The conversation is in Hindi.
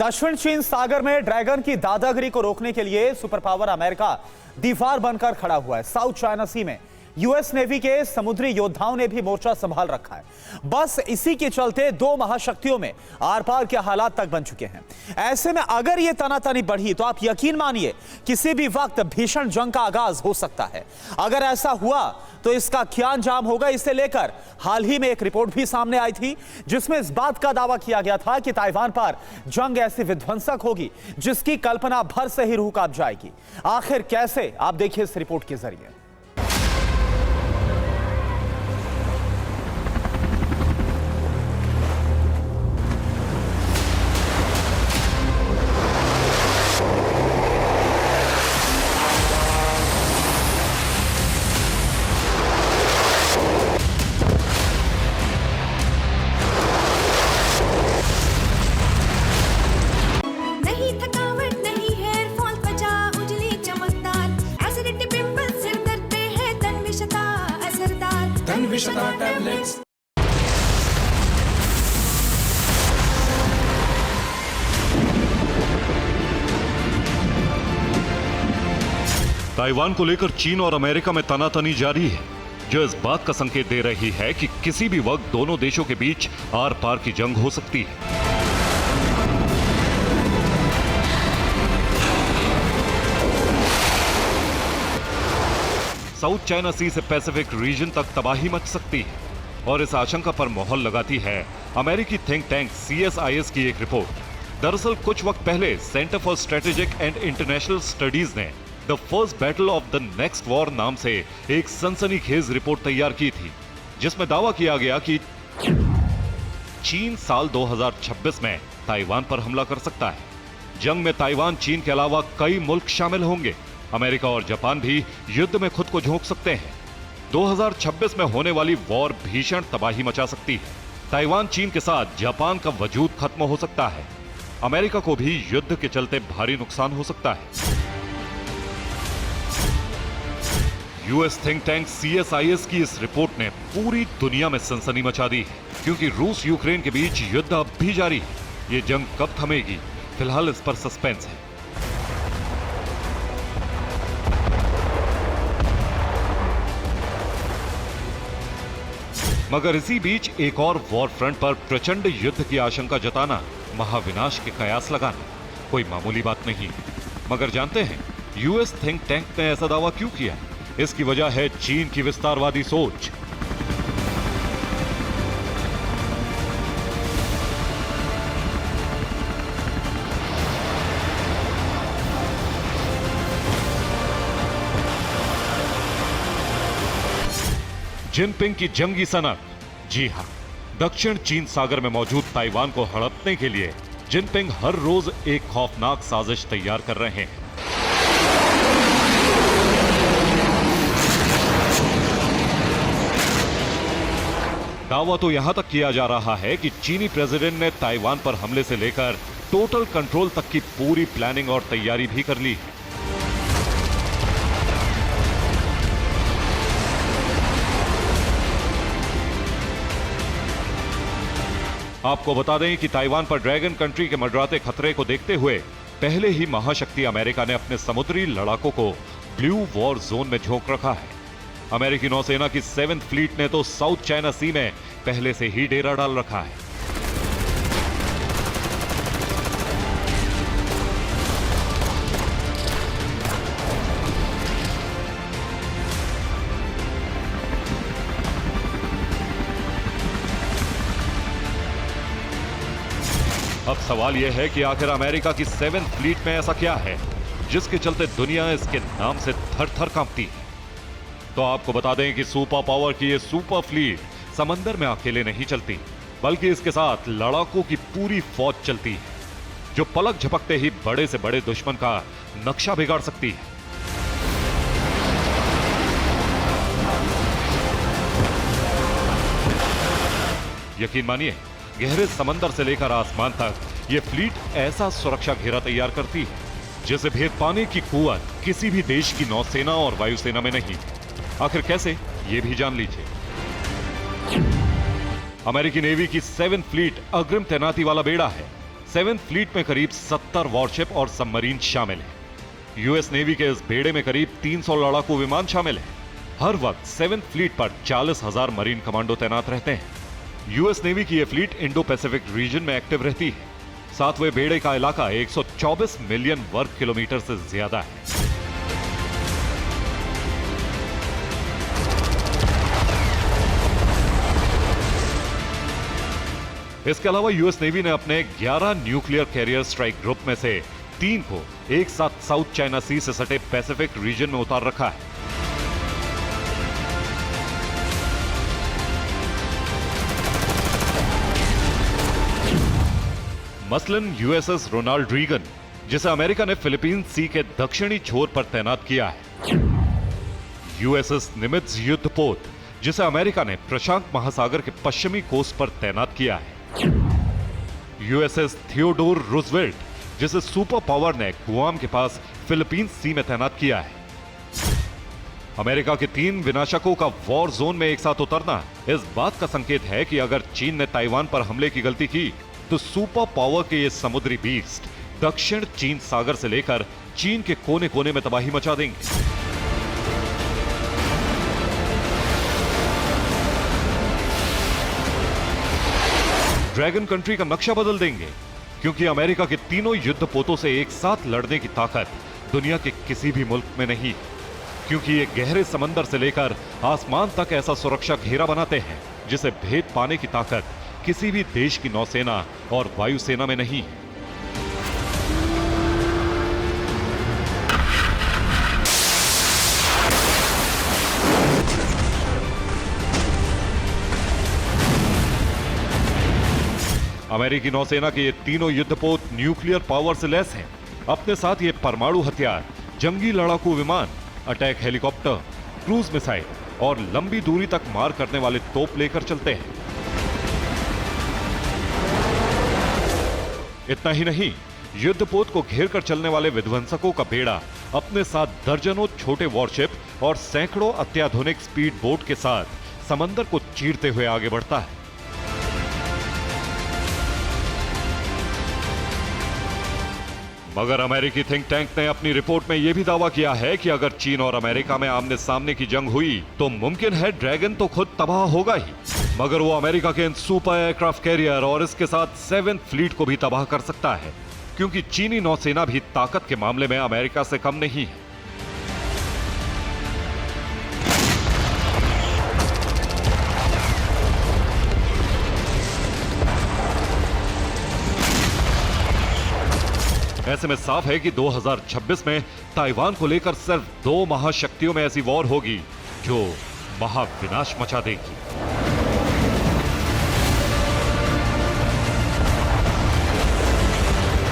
दक्षिण चीन सागर में ड्रैगन की दादागिरी को रोकने के लिए सुपर पावर अमेरिका दीवार बनकर खड़ा हुआ है। साउथ चाइना सी में यूएस नेवी के समुद्री योद्धाओं ने भी मोर्चा संभाल रखा है। बस इसी के चलते दो महाशक्तियों में आर पार के हालात तक बन चुके हैं। ऐसे में अगर यह तनातनी बढ़ी तो आप यकीन मानिए किसी भी वक्त भीषण जंग का आगाज हो सकता है। अगर ऐसा हुआ तो इसका क्या अंजाम होगा, इसे लेकर हाल ही में एक रिपोर्ट भी सामने आई थी जिसमें इस बात का दावा किया गया था कि ताइवान पर जंग ऐसी विध्वंसक होगी जिसकी कल्पना भर से ही रूह कांप जाएगी। आखिर कैसे, आप देखिए इस रिपोर्ट के जरिए। ताइवान को लेकर चीन और अमेरिका में तनातनी जारी है, जो इस बात का संकेत दे रही है कि किसी भी वक्त दोनों देशों के बीच आर पार की जंग हो सकती है। साउथ चाइना सी से पैसिफिक रीजन तक तबाही मच सकती है और इस आशंका पर मोहर लगाती है अमेरिकी थिंक टैंक CSIS की एक रिपोर्ट। दरअसल कुछ वक्त पहले center for strategic and international studies ने the first battle of the next war नाम से एक सनसनीखेज रिपोर्ट तैयार की थी, जिसमें दावा किया गया कि चीन साल 2026 में ताइवान पर हमला कर सकता है। जंग में ताइवान, चीन के अलावा कई मुल्क शामिल होंगे। अमेरिका और जापान भी युद्ध में खुद को झोंक सकते हैं। 2026 में होने वाली वॉर भीषण तबाही मचा सकती है। ताइवान, चीन के साथ जापान का वजूद खत्म हो सकता है। अमेरिका को भी युद्ध के चलते भारी नुकसान हो सकता है। यूएस थिंक टैंक CSIS की इस रिपोर्ट ने पूरी दुनिया में सनसनी मचा दी है, क्योंकि रूस यूक्रेन के बीच युद्ध अब भी जारी है। ये जंग कब थमेगी, फिलहाल इस पर सस्पेंस है। मगर इसी बीच एक और वॉर फ्रंट पर प्रचंड युद्ध की आशंका जताना, महाविनाश के कयास लगाना कोई मामूली बात नहीं। मगर जानते हैं यूएस थिंक टैंक ने ऐसा दावा क्यों किया? इसकी वजह है चीन की विस्तारवादी सोच। जिनपिंग की जंगी सनक। जी हां, दक्षिण चीन सागर में मौजूद ताइवान को हड़पने के लिए जिनपिंग हर रोज एक खौफनाक साजिश तैयार कर रहे हैं। दावा तो यहां तक किया जा रहा है कि चीनी प्रेसिडेंट ने ताइवान पर हमले से लेकर टोटल कंट्रोल तक की पूरी प्लानिंग और तैयारी भी कर ली है। आपको बता दें कि ताइवान पर ड्रैगन कंट्री के मंडराते खतरे को देखते हुए पहले ही महाशक्ति अमेरिका ने अपने समुद्री लड़ाकों को ब्लू वॉर जोन में झोंक रखा है। अमेरिकी नौसेना की 7th फ्लीट ने तो साउथ चाइना सी में पहले से ही डेरा डाल रखा है। अब सवाल यह है कि आखिर अमेरिका की 7th फ्लीट में ऐसा क्या है जिसके चलते दुनिया इसके नाम से थर-थर कांपती है। तो आपको बता दें कि सुपर पावर की ये सुपर फ्लीट समंदर में अकेले नहीं चलती, बल्कि इसके साथ लड़ाकों की पूरी फौज चलती है, जो पलक झपकते ही बड़े से बड़े दुश्मन का नक्शा बिगाड़ सकती है। यकीन मानिए, गहरे समंदर से लेकर आसमान तक ये फ्लीट ऐसा सुरक्षा घेरा तैयार करती है जिसे भेद पाने की कुवत किसी भी देश की नौसेना और वायुसेना में नहीं। आखिर कैसे, ये भी जान लीजिए। अमेरिकी नेवी की 7th फ्लीट अग्रिम तैनाती वाला बेड़ा है। 7th फ्लीट में करीब 70 वॉरशिप और सबमरीन शामिल हैं। यूएस नेवी के इस बेड़े में करीब 300 लड़ाकू विमान शामिल हैं। हर वक्त 7th फ्लीट पर 40,000 मरीन कमांडो तैनात रहते हैं। यूएस नेवी की यह फ्लीट इंडो पैसिफिक रीजन में एक्टिव रहती है। 7वें बेड़े का इलाका 124 मिलियन वर्ग किलोमीटर से ज्यादा है। इसके अलावा यूएस नेवी ने अपने 11 न्यूक्लियर कैरियर स्ट्राइक ग्रुप में से 3 को एक साथ साउथ चाइना सी से सटे पैसिफिक रीजन में उतार रखा है। मसलन यूएसएस रोनाल्ड रीगन, जिसे अमेरिका ने फिलीपींस सी के दक्षिणी छोर पर तैनात किया है। यूएसएस निमित्ज युद्धपोत, जिसे अमेरिका ने प्रशांत महासागर के पश्चिमी कोस्ट पर तैनात किया है। यूएसएस थियोडोर रूजवेल्ट, जिसे सुपर पावर ने गुआम के पास फिलीपींस सी में तैनात किया है। अमेरिका के 3 विनाशकों का वॉर जोन में एक साथ उतरना इस बात का संकेत है कि अगर चीन ने ताइवान पर हमले की गलती की तो सुपर पावर के ये समुद्री बीस्ट दक्षिण चीन सागर से लेकर चीन के कोने कोने में तबाही मचा देंगे। ड्रैगन कंट्री का नक्शा बदल देंगे, क्योंकि अमेरिका के तीनों युद्धपोतों से एक साथ लड़ने की ताकत दुनिया के किसी भी मुल्क में नहीं, क्योंकि ये गहरे समंदर से लेकर आसमान तक ऐसा सुरक्षा घेरा बनाते हैं जिसे भेद पाने की ताकत किसी भी देश की नौसेना और वायुसेना में नहीं है। अमेरिकी नौसेना के ये तीनों युद्धपोत न्यूक्लियर पावर से लैस हैं। अपने साथ ये परमाणु हथियार, जंगी लड़ाकू विमान, अटैक हेलीकॉप्टर, क्रूज मिसाइल और लंबी दूरी तक मार करने वाले तोप लेकर चलते हैं। इतना ही नहीं, युद्धपोत को घेर कर चलने वाले विध्वंसकों का बेड़ा अपने साथ दर्जनों छोटे वॉरशिप और सैकड़ों अत्याधुनिक स्पीड बोट के साथ समंदर को चीरते हुए आगे बढ़ता है। मगर अमेरिकी थिंक टैंक ने अपनी रिपोर्ट में यह भी दावा किया है कि अगर चीन और अमेरिका में आमने सामने की जंग हुई तो मुमकिन है ड्रैगन तो खुद तबाह होगा ही, मगर वो अमेरिका के इन सुपर एयरक्राफ्ट कैरियर और इसके साथ 7th फ्लीट को भी तबाह कर सकता है, क्योंकि चीनी नौसेना भी ताकत के मामले में अमेरिका से कम नहीं है। ऐसे में साफ है कि 2026 में ताइवान को लेकर सिर्फ 2 महाशक्तियों में ऐसी वॉर होगी जो महाविनाश मचा देगी।